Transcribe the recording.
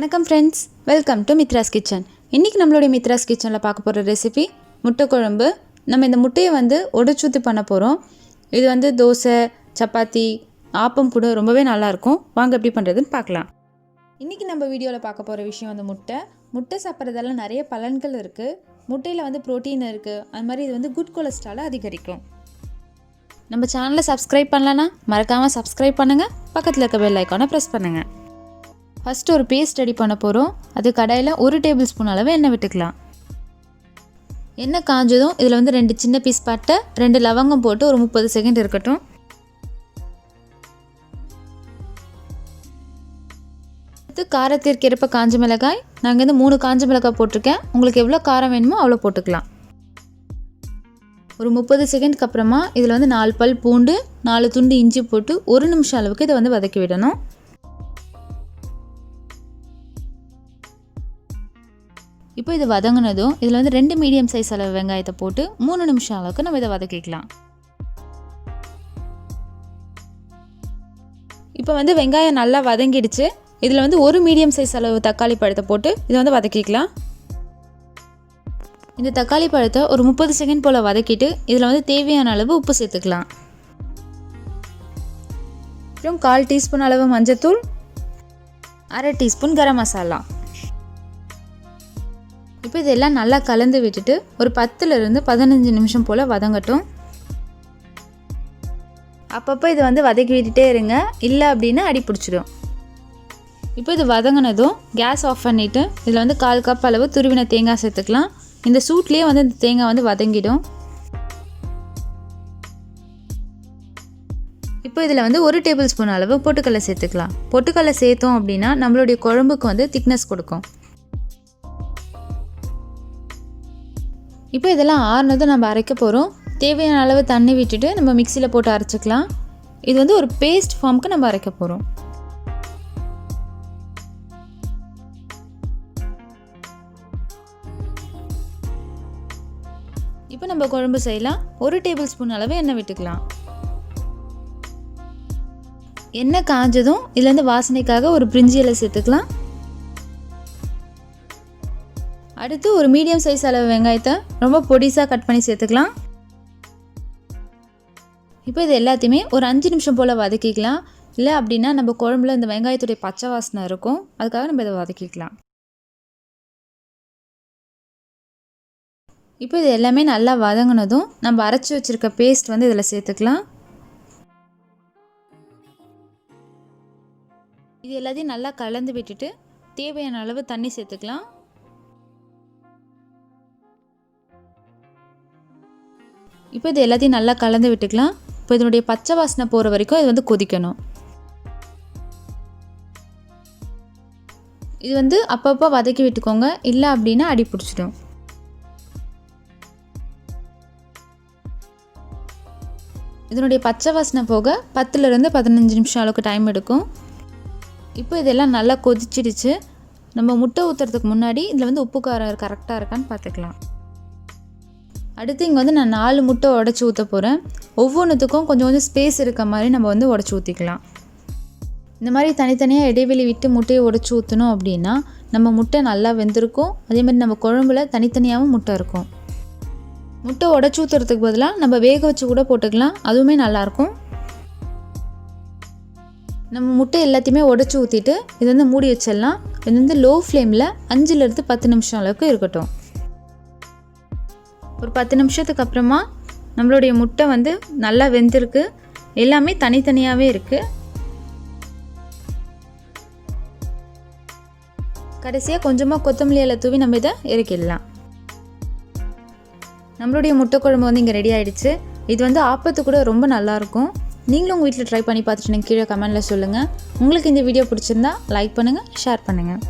வணக்கம் friends, welcome to Mithras kitchen. இன்றைக்கி நம்மளுடைய மித்ராஸ் கிச்சனில் பார்க்க போகிற ரெசிபி முட்டை குழம்பு. நம்ம இந்த முட்டையை உடைச்சூற்றி பண்ண போகிறோம். இது தோசை, சப்பாத்தி, ஆப்பம் கூட ரொம்பவே நல்லாயிருக்கும். வாங்க எப்படி பண்ணுறதுன்னு பார்க்கலாம். இன்றைக்கி நம்ம வீடியோவில் பார்க்க போகிற விஷயம் முட்டை சாப்பிட்றதெல்லாம் நிறைய பலன்கள் இருக்குது. முட்டையில் ப்ரோட்டீன் இருக்குது. அது மாதிரி இது குட் கொலஸ்ட்ராலை அதிகரிக்கும். நம்ம சேனலை சப்ஸ்கிரைப் பண்ணலன்னா மறக்காமல் சப்ஸ்கிரைப் பண்ணுங்கள். பக்கத்தில் இருக்க பெல் ஐக்கானை ப்ரெஸ் பண்ணுங்கள். ஃபஸ்ட்டு ஒரு பேஸ்ட் ரெடி பண்ண போகிறோம். அது கடாயில் 1 டேபிள் ஸ்பூன் அளவு எண்ணெய் விட்டுக்கலாம். எண்ணெய் காஞ்சதும் இதில் 2 சின்ன பீஸ் பட்டை, 2 லவங்கம் போட்டு ஒரு 30 செகண்ட் இருக்கட்டும். அடுத்து காரத்திற்கு ஏற்ப காஞ்ச மிளகாய். நாங்கள் 3 காஞ்ச மிளகாய் போட்டிருக்கேன். உங்களுக்கு எவ்வளோ காரம் வேணுமோ அவ்வளோ போட்டுக்கலாம். ஒரு 30 செகண்ட்க்கு அப்புறமா இதில் 4 பல் பூண்டு, 4 துண்டு இஞ்சி போட்டு 1 நிமிஷம் அளவுக்கு இதை வதக்கி விடணும். இப்போ இது வதங்கினதும் இதில் 2 மீடியம் சைஸ் அளவு வெங்காயத்தை போட்டு 3 நிமிஷம் அளவுக்கு நம்ம இதை வதக்கிக்கலாம். இப்போ வெங்காயம் நல்லா வதங்கிடுச்சு. இதில் 1 மீடியம் சைஸ் அளவு தக்காளி பழத்தை போட்டு இதை வதக்கிக்கலாம். இந்த தக்காளி பழத்தை ஒரு 30 செகண்ட் போல் வதக்கிட்டு இதில் தேவையான அளவு உப்பு சேர்த்துக்கலாம். அப்புறம் 1/4 டீஸ்பூன் அளவு மஞ்சத்தூள், 1/2 டீஸ்பூன் கரம் மசாலா. இப்போ இதெல்லாம் நல்லா கலந்து விட்டுட்டு ஒரு 10லிருந்து 15 நிமிஷம் போல் வதங்கட்டும். அப்பப்போ இதை வதக்கி விட்டுட்டே இருங்க, இல்லை அப்படின்னா அடி பிடிச்சிடும். இப்போ இது வதங்கினதும் கேஸ் ஆஃப் பண்ணிவிட்டு இதில் 1/4 கப் அளவு துருவின தேங்காய் சேர்த்துக்கலாம். இந்த சூட்லேயே இந்த தேங்காய் வதங்கிடும். இப்போ இதில் 1 டேபிள் ஸ்பூன் அளவு பொட்டுக்கடலை சேர்த்துக்கலாம். பொட்டுக்கடலை சேர்த்தோம் அப்படின்னா நம்மளுடைய குழம்புக்கு திக்னஸ் கொடுக்கும். இப்போ இதெல்லாம் ஆறுனதும் நம்ம அரைக்க போகிறோம். தேவையான அளவு தண்ணி விட்டுட்டு நம்ம மிக்சியில் போட்டு அரைச்சிக்கலாம். இது ஒரு பேஸ்ட் ஃபார்முக்கு நம்ம அரைக்க போகிறோம். இப்போ நம்ம குழம்பு செய்யலாம். 1 டேபிள் ஸ்பூன் அளவு எண்ணெய் விட்டுக்கலாம். எண்ணெய் காஞ்சதும் இதுலேருந்து வாசனைக்காக ஒரு பிரிஞ்சி இலை சேர்த்துக்கலாம். அடுத்து ஒரு மீடியம் சைஸ் அளவு வெங்காயத்தை ரொம்ப பொடிசாக கட் பண்ணி சேர்த்துக்கலாம். இப்போ இது எல்லாத்தையுமே ஒரு 5 நிமிஷம் போல் வதக்கிக்கலாம். இல்லை அப்படின்னா நம்ம குழம்புல இந்த வெங்காயத்துடைய பச்சை வாசனை இருக்கும். அதுக்காக நம்ம இதை வதக்கிக்கலாம். இப்போ இது எல்லாமே நல்லா வதங்கினதும் நம்ம அரைச்சி வச்சுருக்க பேஸ்ட் இதில் சேர்த்துக்கலாம். இது எல்லாத்தையும் நல்லா கலந்து விட்டுட்டு தேவையான அளவு தண்ணி சேர்த்துக்கலாம். இப்போ இது எல்லாத்தையும் நல்லா கலந்து விட்டுக்கலாம். இப்போ இதனுடைய பச்சை வாசனை போகிற வரைக்கும் இது கொதிக்கணும். இது அப்பப்போ வதக்கி விட்டுக்கோங்க, இல்லை அப்படின்னா அடி பிடிச்சிடும். இதனுடைய பச்சை வாசனை போக 10லிருந்து 15 நிமிஷம் அளவுக்கு டைம் எடுக்கும். இப்போ இதெல்லாம் நல்லா கொதிச்சிடுச்சு. நம்ம முட்டை ஊற்றுறதுக்கு முன்னாடி இதில் உப்பு காரம் கரெக்டாக இருக்கான்னு பார்த்துக்கலாம். அடுத்து இங்கே நான் 4 முட்டை உடச்சி ஊற்ற போகிறேன். ஒவ்வொன்றுத்துக்கும் கொஞ்சம் கொஞ்சம் ஸ்பேஸ் இருக்க மாதிரி நம்ம உடச்சி ஊற்றிக்கலாம். இந்த மாதிரி தனித்தனியாக இடைவெளி விட்டு முட்டையை உடச்சி ஊற்றணும் அப்படின்னா நம்ம முட்டை நல்லா வெந்திருக்கும். அதே மாதிரி நம்ம குழம்புல தனித்தனியாகவும் முட்டை இருக்கும். முட்டை உடச்சி ஊற்றுறதுக்கு பதிலாக நம்ம வேக வச்சு கூட போட்டுக்கலாம், அதுவுமே நல்லாயிருக்கும். நம்ம முட்டை எல்லாத்தையுமே உடச்சி ஊற்றிட்டு இது மூடி வச்சிடலாம். இது லோ ஃப்ளேமில் 5லிருந்து 10 நிமிஷம் அளவுக்கு இருக்கட்டும். ஒரு 10 நிமிஷத்துக்கு அப்புறமா நம்மளுடைய முட்டை நல்லா வெந்திருக்கு. எல்லாமே தனித்தனியாகவே இருக்குது. கடைசியாக கொஞ்சமாக கொத்தமல்லி இலை தூவி நம்ம இதை இறக்கிடலாம். நம்மளுடைய முட்டை குழம்பு இங்கே ரெடி ஆகிடுச்சு. இது ஆப்பத்து கூட ரொம்ப நல்லாயிருக்கும். நீங்களும் உங்கள் வீட்டில் ட்ரை பண்ணி பார்த்துட்டு கீழே கமெண்டில் சொல்லுங்கள். உங்களுக்கு இந்த வீடியோ பிடிச்சிருந்தா லைக் பண்ணுங்கள், ஷேர் பண்ணுங்கள்.